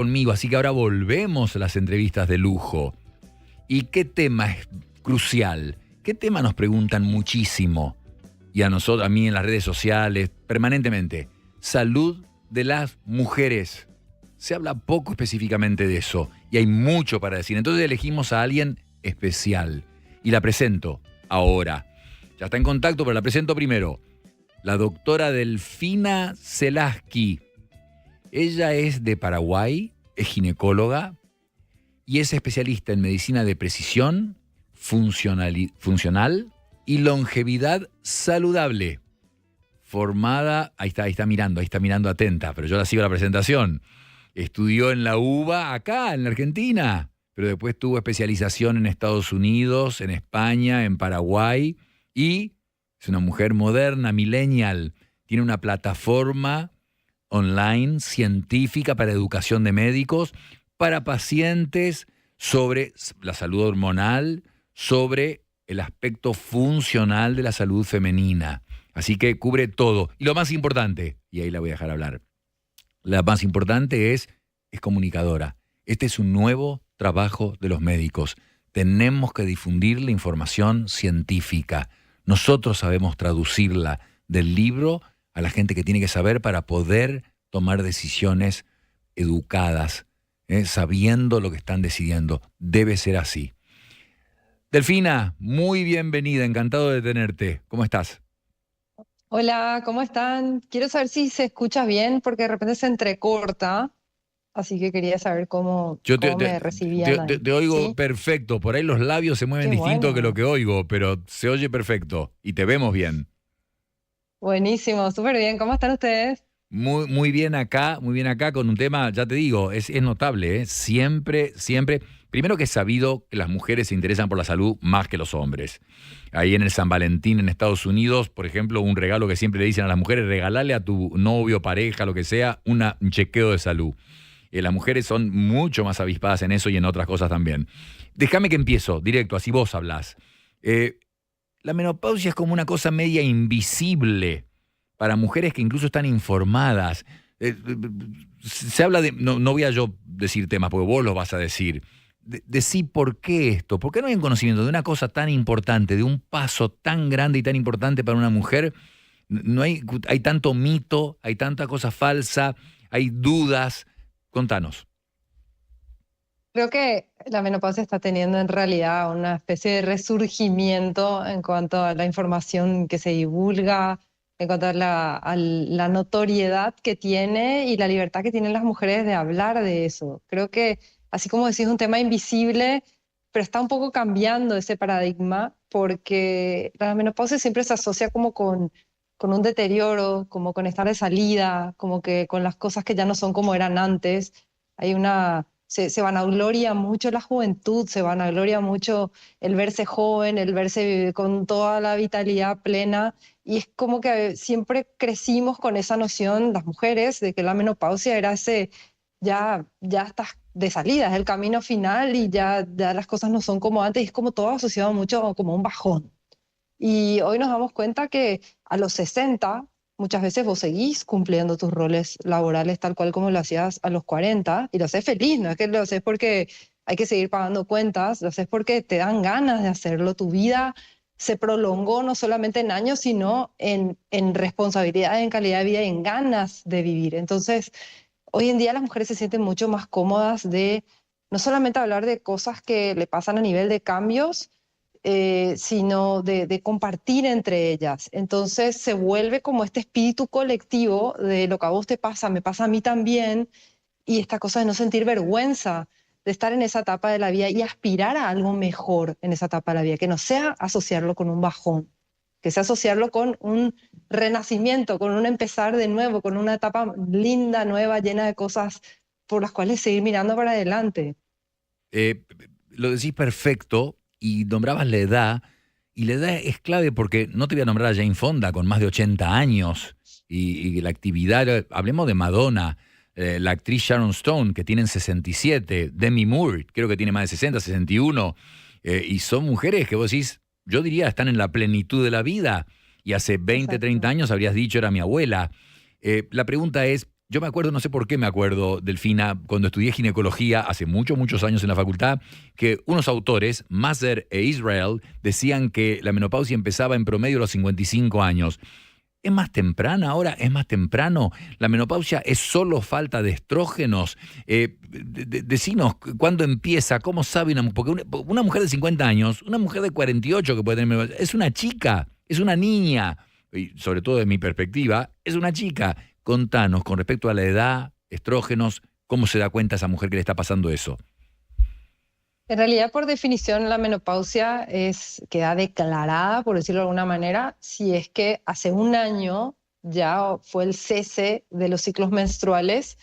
conmigo, así que ahora volvemos a las entrevistas de lujo. ¿Y qué tema es crucial? ¿Qué tema nos preguntan muchísimo? Y a nosotros, a mí en las redes sociales, permanentemente. Salud de las mujeres. Se habla poco específicamente de eso y hay mucho para decir. Entonces elegimos a alguien especial y la presento ahora. Ya está en contacto, pero la presento primero. La doctora Delfina Zelaski. Ella es de Paraguay, es ginecóloga y es especialista en medicina de precisión, funcional y longevidad saludable. Formada, ahí está mirando atenta, pero yo la sigo la presentación. Estudió en la UBA acá, en la Argentina, pero después tuvo especialización en Estados Unidos, en España, en Paraguay y es una mujer moderna, millennial. Tiene una plataforma online científica para educación de médicos, para pacientes sobre la salud hormonal, sobre el aspecto funcional de la salud femenina. Así que cubre todo. Y lo más importante, y ahí la voy a dejar hablar, la más importante es comunicadora. Este es un nuevo trabajo de los médicos. Tenemos que difundir la información científica. Nosotros sabemos traducirla del libro a la gente que tiene que saber para poder tomar decisiones educadas, sabiendo lo que están decidiendo. Debe ser así. Delfina, muy bienvenida, encantado de tenerte. ¿Cómo estás? Hola, ¿cómo están? Quiero saber si se escucha bien porque de repente se entrecorta, así que quería saber cómo, Yo cómo me recibían ahí. te oigo ¿Sí? perfecto, por ahí los labios se mueven Qué distinto que lo bueno. que oigo, pero se oye perfecto y te vemos bien. Buenísimo, súper bien. ¿Cómo están ustedes? Muy bien acá con un tema, ya te digo, es notable, ¿eh? Siempre, primero que es sabido que las mujeres se interesan por la salud más que los hombres. Ahí en el San Valentín en Estados Unidos, por ejemplo, un regalo que siempre le dicen a las mujeres, regalale a tu novio, pareja, lo que sea, un chequeo de salud. Las mujeres son mucho más avispadas en eso y en otras cosas también. Déjame que empiezo directo, así vos hablás. Eh, la menopausia es como una cosa media invisible para mujeres que incluso están informadas. Se habla de, no voy a yo decir temas, porque vos los vas a decir. Decí por qué esto, por qué no hay un conocimiento de una cosa tan importante, de un paso tan grande y tan importante para una mujer. No hay tanto mito, hay tanta cosa falsa, hay dudas. Contanos. Creo que la menopausia está teniendo en realidad una especie de resurgimiento en cuanto a la información que se divulga, en cuanto a la notoriedad que tiene y la libertad que tienen las mujeres de hablar de eso. Creo que, así como decís, es un tema invisible, pero está un poco cambiando ese paradigma porque la menopausia siempre se asocia como con un deterioro, como con estar de salida, como que con las cosas que ya no son como eran antes. Hay una se vanagloria mucho la juventud, se vanagloria mucho el verse joven, el verse con toda la vitalidad plena, y es como que siempre crecimos con esa noción, las mujeres, de que la menopausia era ese, ya estás de salida, es el camino final y ya las cosas no son como antes, y es como todo asociado mucho como un bajón. Y hoy nos damos cuenta que a los 60 muchas veces vos seguís cumpliendo tus roles laborales tal cual como lo hacías a los 40 y lo haces feliz, no es que lo haces porque hay que seguir pagando cuentas, lo haces porque te dan ganas de hacerlo. Tu vida se prolongó no solamente en años, sino en responsabilidad, en calidad de vida y en ganas de vivir. Entonces, hoy en día las mujeres se sienten mucho más cómodas de no solamente hablar de cosas que le pasan a nivel de cambios, sino de compartir entre ellas. Entonces se vuelve como este espíritu colectivo de lo que a vos te pasa, me pasa a mí también, y esta cosa de no sentir vergüenza, de estar en esa etapa de la vida y aspirar a algo mejor en esa etapa de la vida, que no sea asociarlo con un bajón, que sea asociarlo con un renacimiento, con un empezar de nuevo, con una etapa linda, nueva, llena de cosas por las cuales seguir mirando para adelante. Eh, lo decís perfecto y nombrabas la edad, y la edad es clave porque no te voy a nombrar a Jane Fonda con más de 80 años y la actividad, hablemos de Madonna, la actriz Sharon Stone que tienen 67, Demi Moore creo que tiene más de 60, 61, y son mujeres que vos decís, yo diría, están en la plenitud de la vida y hace 20, 30 Exacto. años habrías dicho era mi abuela. La pregunta es, Yo me acuerdo, no sé por qué me acuerdo, Delfina, cuando estudié ginecología hace muchos, muchos años en la facultad, que unos autores, Masser e Israel, decían que la menopausia empezaba en promedio a los 55 años. ¿Es más temprana ahora? ¿Es más temprano? ¿La menopausia es solo falta de estrógenos? Decinos, ¿cuándo empieza? ¿Cómo sabe una mujer? Porque una mujer de 50 años, una mujer de 48 que puede tener menopausia, es una chica, es una niña. Y sobre todo de mi perspectiva, es una chica. Contanos, con respecto a la edad, estrógenos, ¿cómo se da cuenta esa mujer que le está pasando eso? En realidad, por definición, la menopausia queda declarada, por decirlo de alguna manera, si es que hace un año ya fue el cese de los ciclos menstruales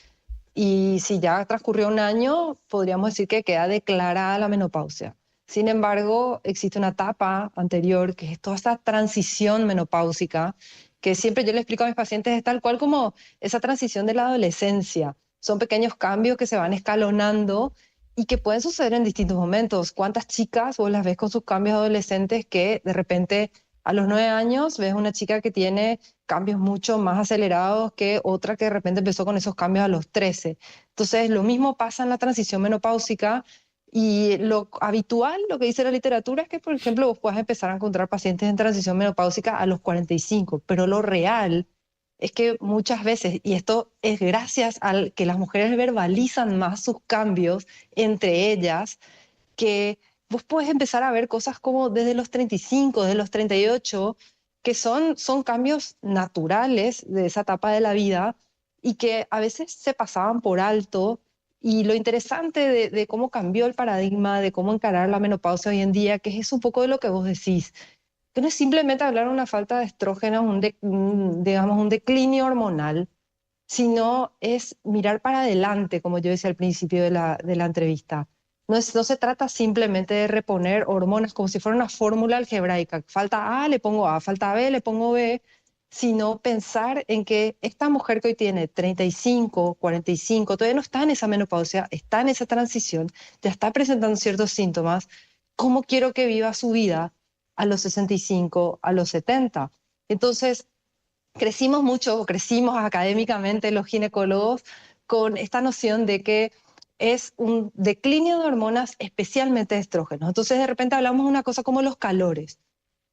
y si ya transcurrió un año, podríamos decir que queda declarada la menopausia. Sin embargo, existe una etapa anterior, que es toda esta transición menopáusica, que siempre yo le explico a mis pacientes, es tal cual como esa transición de la adolescencia. Son pequeños cambios que se van escalonando y que pueden suceder en distintos momentos. ¿Cuántas chicas vos las ves con sus cambios adolescentes que de repente a los 9 años ves una chica que tiene cambios mucho más acelerados que otra que de repente empezó con esos cambios a los 13? Entonces, lo mismo pasa en la transición menopáusica y lo habitual, lo que dice la literatura, es que, por ejemplo, vos puedas empezar a encontrar pacientes en transición menopáusica a los 45, pero lo real es que muchas veces, y esto es gracias al que las mujeres verbalizan más sus cambios entre ellas, que vos podés empezar a ver cosas como desde los 35, desde los 38, que son cambios naturales de esa etapa de la vida y que a veces se pasaban por alto. Y lo interesante de cómo cambió el paradigma, de cómo encarar la menopausia hoy en día, que es un poco de lo que vos decís, que no es simplemente hablar de una falta de estrógeno, digamos, un declinio hormonal, sino es mirar para adelante, como yo decía al principio de la entrevista. No se trata simplemente de reponer hormonas como si fuera una fórmula algebraica. Falta A, le pongo A, falta B, le pongo B, sino pensar en que esta mujer que hoy tiene 35, 45, todavía no está en esa menopausia, está en esa transición, ya está presentando ciertos síntomas. ¿Cómo quiero que viva su vida a los 65, a los 70? Entonces, crecimos mucho, crecimos académicamente los ginecólogos con esta noción de que es un declinio de hormonas, especialmente de estrógenos. Entonces, de repente hablamos de una cosa como los calores.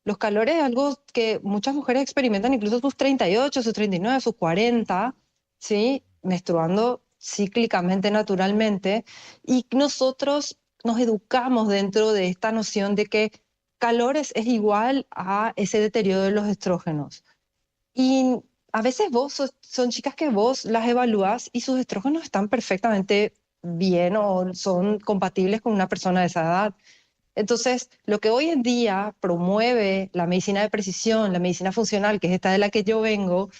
Los calores es algo que muchas mujeres experimentan incluso a sus 38, sus 39, sus 40, ¿sí? Menstruando cíclicamente, naturalmente, y nosotros nos educamos dentro de esta noción de que calores es igual a ese deterioro de los estrógenos. Y a veces son chicas que vos las evalúas y sus estrógenos están perfectamente bien o son compatibles con una persona de esa edad. Entonces, lo que hoy en día promueve la medicina de precisión, la medicina funcional, que es esta de la que yo vengo,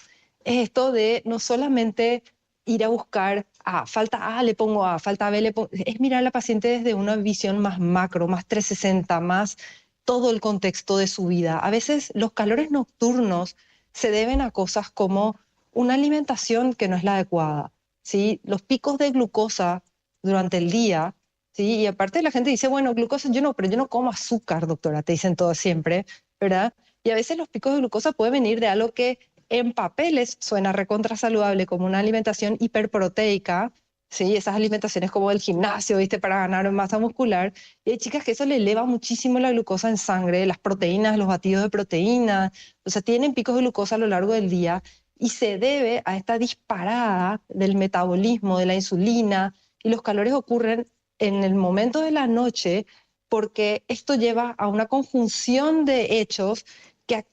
es esto de no solamente ir a buscar, falta A, le pongo A, falta B, es mirar a la paciente desde una visión más macro, más 360, más todo el contexto de su vida. A veces los calores nocturnos se deben a cosas como una alimentación que no es la adecuada, ¿sí? Los picos de glucosa durante el día. Sí, y aparte la gente dice, bueno, glucosa, yo no, pero yo no como azúcar, doctora, te dicen todo siempre, ¿verdad? Y a veces los picos de glucosa pueden venir de algo que en papeles suena recontra saludable, como una alimentación hiperproteica, ¿sí? Esas alimentaciones como el gimnasio, ¿viste? Para ganar masa muscular. Y hay chicas que eso le eleva muchísimo la glucosa en sangre, las proteínas, los batidos de proteína, o sea, tienen picos de glucosa a lo largo del día y se debe a esta disparada del metabolismo, de la insulina, y los calores ocurren en el momento de la noche, porque esto lleva a una conjunción de hechos que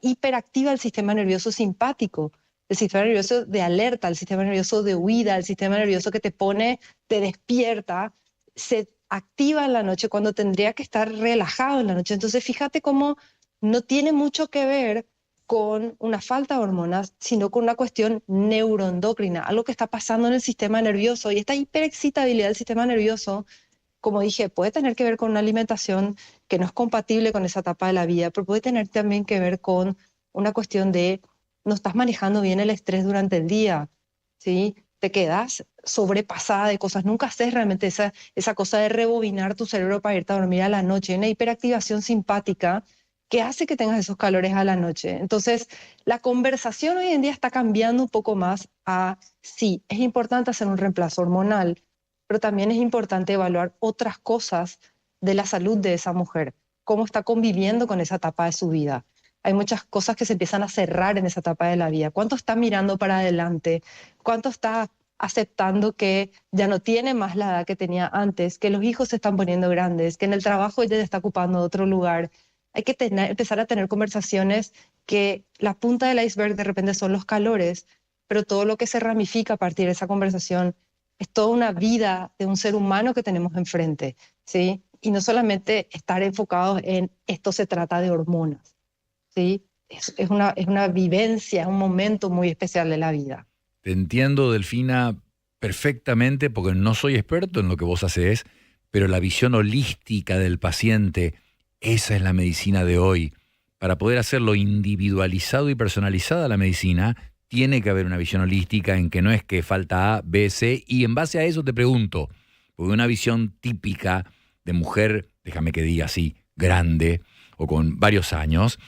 hiperactiva el sistema nervioso simpático, el sistema nervioso de alerta, el sistema nervioso de huida, el sistema nervioso que te pone, te despierta, se activa en la noche cuando tendría que estar relajado en la noche. Entonces, fíjate cómo no tiene mucho que ver con una falta de hormonas, sino con una cuestión neuroendocrina, algo que está pasando en el sistema nervioso. Y esta hiperexcitabilidad del sistema nervioso, como dije, puede tener que ver con una alimentación que no es compatible con esa etapa de la vida, pero puede tener también que ver con una cuestión de no estás manejando bien el estrés durante el día, ¿sí? Te quedas sobrepasada de cosas, nunca haces realmente esa cosa de rebobinar tu cerebro para irte a dormir a la noche, una hiperactivación simpática que hace que tengas esos calores a la noche. Entonces, la conversación hoy en día está cambiando un poco más a, sí, es importante hacer un reemplazo hormonal, pero también es importante evaluar otras cosas de la salud de esa mujer, cómo está conviviendo con esa etapa de su vida. Hay muchas cosas que se empiezan a cerrar en esa etapa de la vida. ¿Cuánto está mirando para adelante? ¿Cuánto está aceptando que ya no tiene más la edad que tenía antes, que los hijos se están poniendo grandes, que en el trabajo ella está ocupando otro lugar? Hay que empezar a tener conversaciones que la punta del iceberg de repente son los calores, pero todo lo que se ramifica a partir de esa conversación es toda una vida de un ser humano que tenemos enfrente, ¿sí? Y no solamente estar enfocados en esto se trata de hormonas, ¿sí? Es una vivencia, es un momento muy especial de la vida. Te entiendo, Delfina, perfectamente, porque no soy experto en lo que vos hacés, pero la visión holística del paciente, esa es la medicina de hoy. Para poder hacerlo individualizado y personalizada la medicina, tiene que haber una visión holística en que no es que falta A, B, C, y en base a eso te pregunto, porque una visión típica de mujer, déjame que diga así, grande o con varios años,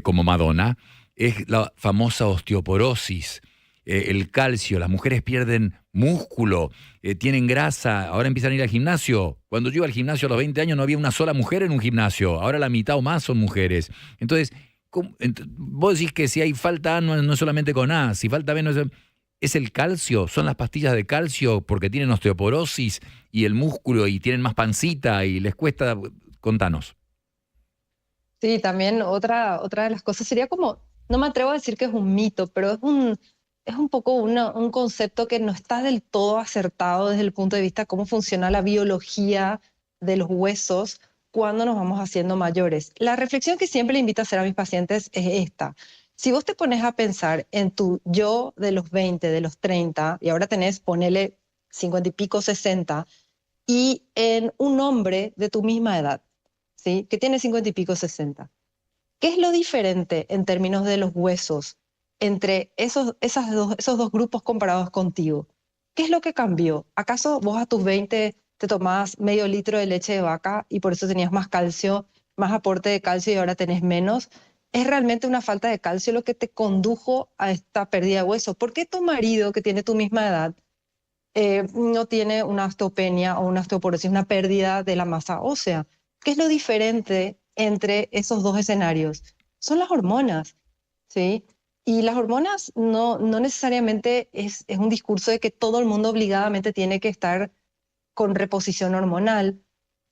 como Madonna, es la famosa osteoporosis, el calcio, las mujeres pierden músculo, tienen grasa, ahora empiezan a ir al gimnasio. Cuando yo iba al gimnasio a los 20 años no había una sola mujer en un gimnasio, ahora la mitad o más son mujeres. Entonces, vos decís que si hay falta A no es solamente con A, si falta B no es el calcio, son las pastillas de calcio porque tienen osteoporosis y el músculo y tienen más pancita y les cuesta, contanos. Sí, también otra de las cosas sería como, no me atrevo a decir que es un mito, pero es un poco un concepto que no está del todo acertado desde el punto de vista de cómo funciona la biología de los huesos cuando nos vamos haciendo mayores. La reflexión que siempre le invito a hacer a mis pacientes es esta. Si vos te pones a pensar en tu yo de los 20, de los 30, y ahora tenés, ponele 50 y pico, 60, y en un hombre de tu misma edad, ¿sí? Que tiene 50 y pico, 60. ¿Qué es lo diferente en términos de los huesos entre esos dos grupos comparados contigo? ¿Qué es lo que cambió? ¿Acaso vos a tus 20 te tomás medio litro de leche de vaca y por eso tenías más calcio, más aporte de calcio y ahora tenés menos? ¿Es realmente una falta de calcio lo que te condujo a esta pérdida de hueso? ¿Por qué tu marido, que tiene tu misma edad, no tiene una osteopenia o una osteoporosis, una pérdida de la masa ósea? ¿Qué es lo diferente entre esos dos escenarios? Son las hormonas, ¿sí? Y las hormonas no necesariamente es un discurso de que todo el mundo obligadamente tiene que estar con reposición hormonal,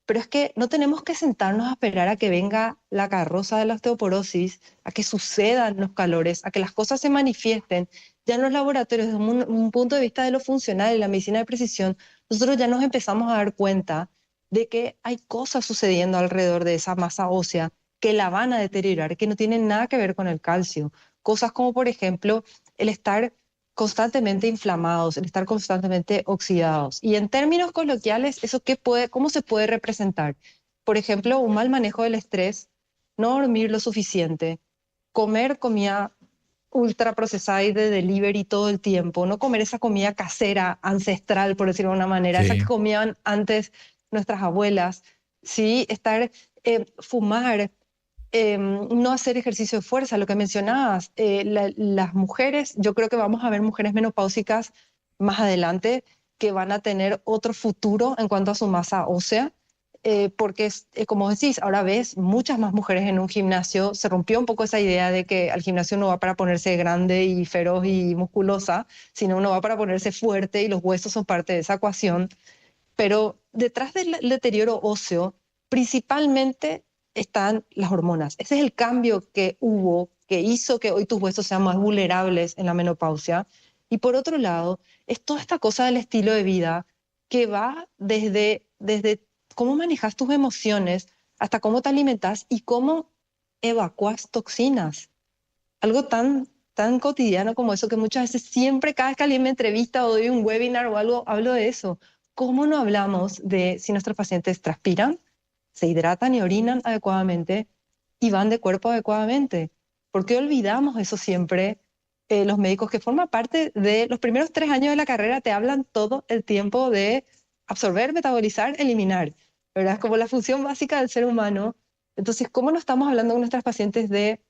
pero es que no tenemos que sentarnos a esperar a que venga la carroza de la osteoporosis, a que sucedan los calores, a que las cosas se manifiesten. Ya en los laboratorios, desde un punto de vista de lo funcional y la medicina de precisión, nosotros ya nos empezamos a dar cuenta de que hay cosas sucediendo alrededor de esa masa ósea que la van a deteriorar, que no tienen nada que ver con el calcio. Cosas como, por ejemplo, el estar constantemente inflamados, el estar constantemente oxidados. Y en términos coloquiales, ¿eso cómo se puede representar? Por ejemplo, un mal manejo del estrés, no dormir lo suficiente, comer comida ultra procesada y de delivery todo el tiempo, no comer esa comida casera, ancestral, por decirlo de una manera, esa que Sí. comían antes nuestras abuelas, ¿sí? Fumar, no hacer ejercicio de fuerza, lo que mencionabas. Las mujeres, yo creo que vamos a ver mujeres menopáusicas más adelante que van a tener otro futuro en cuanto a su masa ósea, porque como decís, ahora ves muchas más mujeres en un gimnasio. Se rompió un poco esa idea de que al gimnasio uno va para ponerse grande y feroz y musculosa, sino uno va para ponerse fuerte y los huesos son parte de esa ecuación. Pero detrás del deterioro óseo, principalmente están las hormonas. Ese es el cambio que hubo, que hizo que hoy tus huesos sean más vulnerables en la menopausia. Y por otro lado, es toda esta cosa del estilo de vida que va desde cómo manejas tus emociones hasta cómo te alimentas y cómo evacuas toxinas. Algo tan cotidiano como eso, que muchas veces siempre, cada vez que alguien me entrevista o doy un webinar o algo, hablo de eso. ¿Cómo no hablamos de si nuestros pacientes transpiran, se hidratan y orinan adecuadamente y van de cuerpo adecuadamente? ¿Por qué olvidamos eso siempre? Los médicos que forman parte de los primeros 3 años de la carrera te hablan todo el tiempo de absorber, metabolizar, eliminar, ¿verdad? Es como la función básica del ser humano, Entonces, ¿cómo no estamos hablando con nuestras pacientes de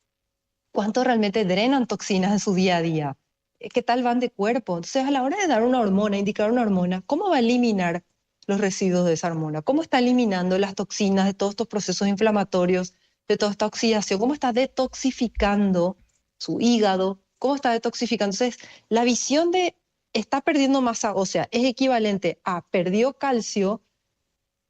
cuánto realmente drenan toxinas en su día a día? ¿Qué tal van de cuerpo? Entonces, a la hora de dar una hormona, indicar una hormona, ¿cómo va a eliminar los residuos de esa hormona? ¿Cómo está eliminando las toxinas de todos estos procesos inflamatorios, de toda esta oxidación? ¿Cómo está detoxificando su hígado? ¿Cómo está detoxificando? Entonces, la visión de está perdiendo masa ósea es equivalente a perdió calcio.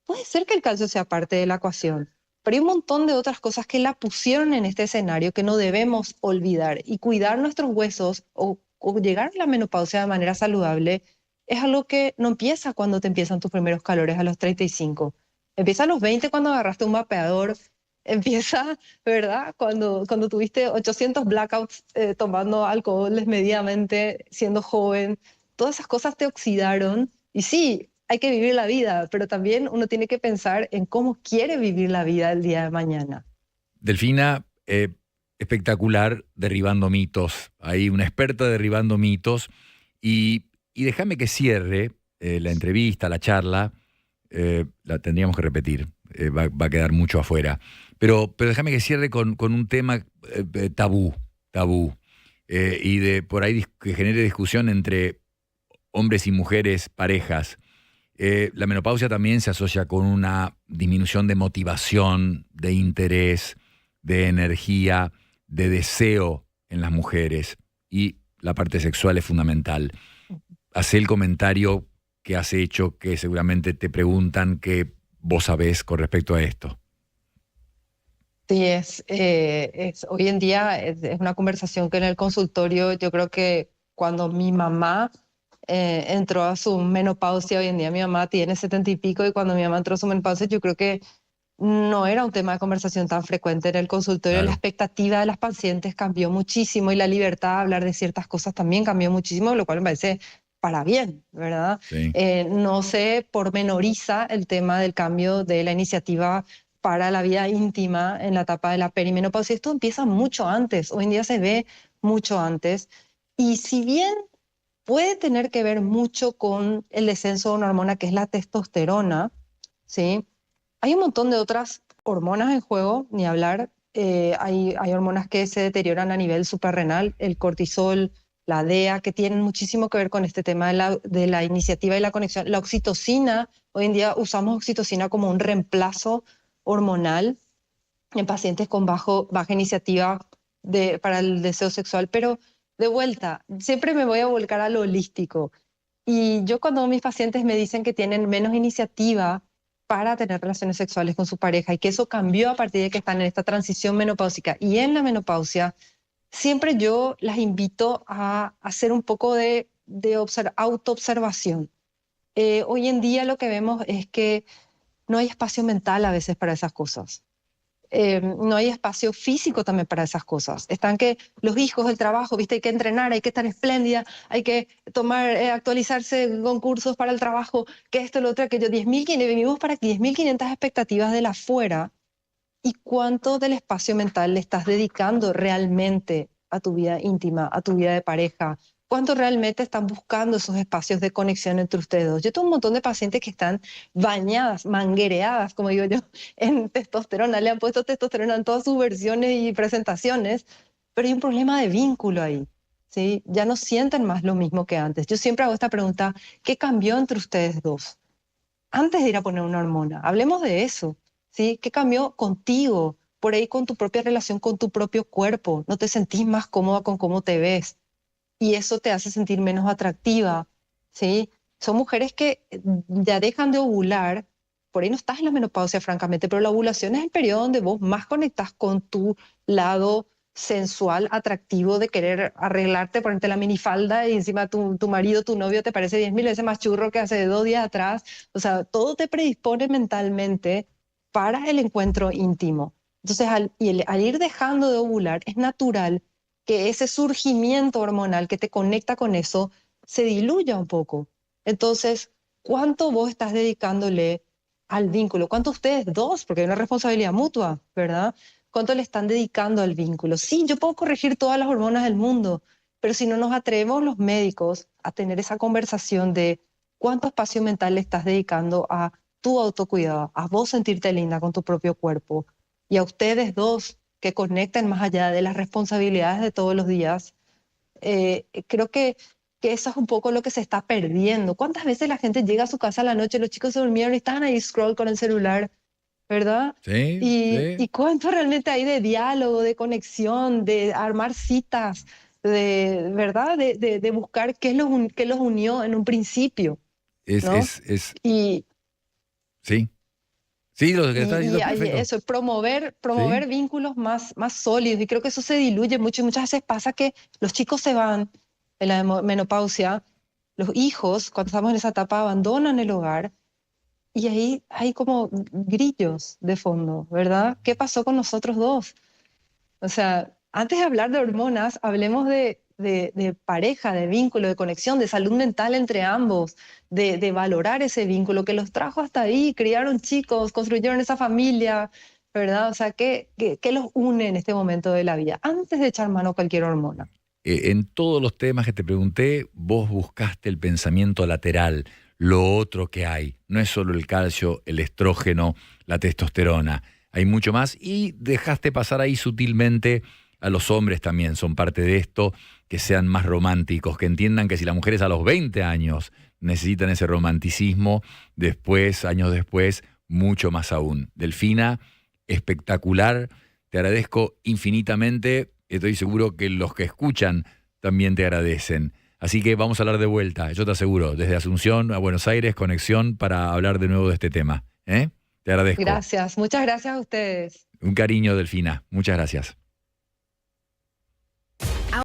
Puede ser que el calcio sea parte de la ecuación, pero hay un montón de otras cosas que la pusieron en este escenario que no debemos olvidar. Y cuidar nuestros huesos o llegar a la menopausia de manera saludable es algo que no empieza cuando te empiezan tus primeros calores a los 35. Empieza a los 20 cuando agarraste un mapeador. Empieza, ¿verdad? Cuando tuviste 800 blackouts tomando alcohol desmedidamente, siendo joven. Todas esas cosas te oxidaron. Y sí, hay que vivir la vida, pero también uno tiene que pensar en cómo quiere vivir la vida el día de mañana. Delfina, espectacular, derribando mitos. Hay una experta derribando mitos. Y déjame que cierre la entrevista, la charla. La tendríamos que repetir, va a quedar mucho afuera. Pero déjame que cierre con un tema tabú. Y de por ahí que genere discusión entre hombres y mujeres, parejas. La menopausia también se asocia con una disminución de motivación, de interés, de energía, de deseo en las mujeres. Y la parte sexual es fundamental. Hacé el comentario que has hecho, que seguramente te preguntan que vos sabés con respecto a esto. Sí, hoy en día es una conversación que en el consultorio yo creo que cuando mi mamá entró a su menopausia, hoy en día mi mamá tiene 70 y pico, y cuando mi mamá entró a su menopausia yo creo que no era un tema de conversación tan frecuente en el consultorio. La Claro. expectativa de las pacientes cambió muchísimo y la libertad de hablar de ciertas cosas también cambió muchísimo, lo cual me parece para bien, ¿verdad? Sí. No se pormenoriza el tema del cambio de la iniciativa para la vida íntima en la etapa de la perimenopausia. Esto empieza mucho antes, hoy en día se ve mucho antes. Y si bien puede tener que ver mucho con el descenso de una hormona que es la testosterona, ¿sí? Hay un montón de otras hormonas en juego, ni hablar. Hay hormonas que se deterioran a nivel suprarrenal, el cortisol, la DEA, que tienen muchísimo que ver con este tema de la iniciativa y la conexión. La oxitocina, hoy en día usamos oxitocina como un reemplazo hormonal en pacientes con baja iniciativa para el deseo sexual, pero de vuelta, siempre me voy a volcar a lo holístico. Y yo cuando mis pacientes me dicen que tienen menos iniciativa para tener relaciones sexuales con su pareja y que eso cambió a partir de que están en esta transición menopáusica y en la menopausia, siempre yo las invito a hacer un poco de autoobservación. Hoy en día lo que vemos es que no hay espacio mental a veces para esas cosas. No hay espacio físico también para esas cosas. Están que los hijos, el trabajo, viste, hay que entrenar, hay que estar espléndida, hay que tomar, actualizarse con cursos para el trabajo, que esto, lo otro, aquello, 10.500, vivimos para 10.500 expectativas de la afuera. ¿Y cuánto del espacio mental le estás dedicando realmente a tu vida íntima, a tu vida de pareja? ¿Cuánto realmente están buscando esos espacios de conexión entre ustedes dos? Yo tengo un montón de pacientes que están bañadas, manguereadas, como digo yo, en testosterona. Le han puesto testosterona en todas sus versiones y presentaciones, pero hay un problema de vínculo ahí, ¿sí? Ya no sienten más lo mismo que antes. Yo siempre hago esta pregunta: ¿qué cambió entre ustedes dos antes de ir a poner una hormona? Hablemos de eso, ¿sí? ¿Qué cambió contigo? Por ahí con tu propia relación con tu propio cuerpo. No te sentís más cómoda con cómo te ves y eso te hace sentir menos atractiva, ¿sí? Son mujeres que ya dejan de ovular. Por ahí no estás en la menopausia, francamente, pero la ovulación es el periodo donde vos más conectás con tu lado sensual, atractivo, de querer arreglarte, ponerte la minifalda y encima tu marido, tu novio te parece 10.000 veces más churro que hace 2 días atrás. O sea, todo te predispone mentalmente para el encuentro íntimo. Entonces, al ir dejando de ovular, es natural que ese surgimiento hormonal que te conecta con eso se diluya un poco. Entonces, ¿cuánto vos estás dedicándole al vínculo? ¿Cuánto ustedes dos? Porque hay una responsabilidad mutua, ¿verdad? ¿Cuánto le están dedicando al vínculo? Sí, yo puedo corregir todas las hormonas del mundo, pero si no nos atrevemos los médicos a tener esa conversación de cuánto espacio mental le estás dedicando a tu autocuidado, a vos sentirte linda con tu propio cuerpo y a ustedes dos que conecten más allá de las responsabilidades de todos los días. Creo que eso es un poco lo que se está perdiendo. ¿Cuántas veces la gente llega a su casa a la noche, los chicos se durmieron y están ahí scroll con el celular, ¿verdad? Sí, Y sí. cuánto realmente hay de diálogo, de conexión, de armar citas, ¿verdad? De buscar qué los unió en un principio, ¿no? Y, Sí. Sí, lo que estás diciendo y es hay perfecto. eso, promover Sí. vínculos más sólidos. Y creo que eso se diluye mucho. Y muchas veces pasa que los chicos se van en la menopausia, los hijos, cuando estamos en esa etapa, abandonan el hogar y ahí hay como grillos de fondo, ¿verdad? ¿Qué pasó con nosotros dos? O sea, antes de hablar de hormonas, hablemos de pareja, de vínculo, de conexión, de salud mental entre ambos, de valorar ese vínculo que los trajo hasta ahí, criaron chicos, construyeron esa familia, ¿verdad? O sea, ¿qué los une en este momento de la vida? Antes de echar mano a cualquier hormona. En todos los temas que te pregunté, vos buscaste el pensamiento lateral, lo otro que hay. No es solo el calcio, el estrógeno, la testosterona. Hay mucho más y dejaste pasar ahí sutilmente a los hombres también, son parte de esto, que sean más románticos, que entiendan que si las mujeres a los 20 años necesitan ese romanticismo, después, años después, mucho más aún. Delfina, espectacular, te agradezco infinitamente. Estoy seguro que los que escuchan también te agradecen. Así que vamos a hablar de vuelta, yo te aseguro, desde Asunción a Buenos Aires, conexión para hablar de nuevo de este tema. ¿Eh? Te agradezco. Gracias, muchas gracias a ustedes. Un cariño, Delfina. Muchas gracias.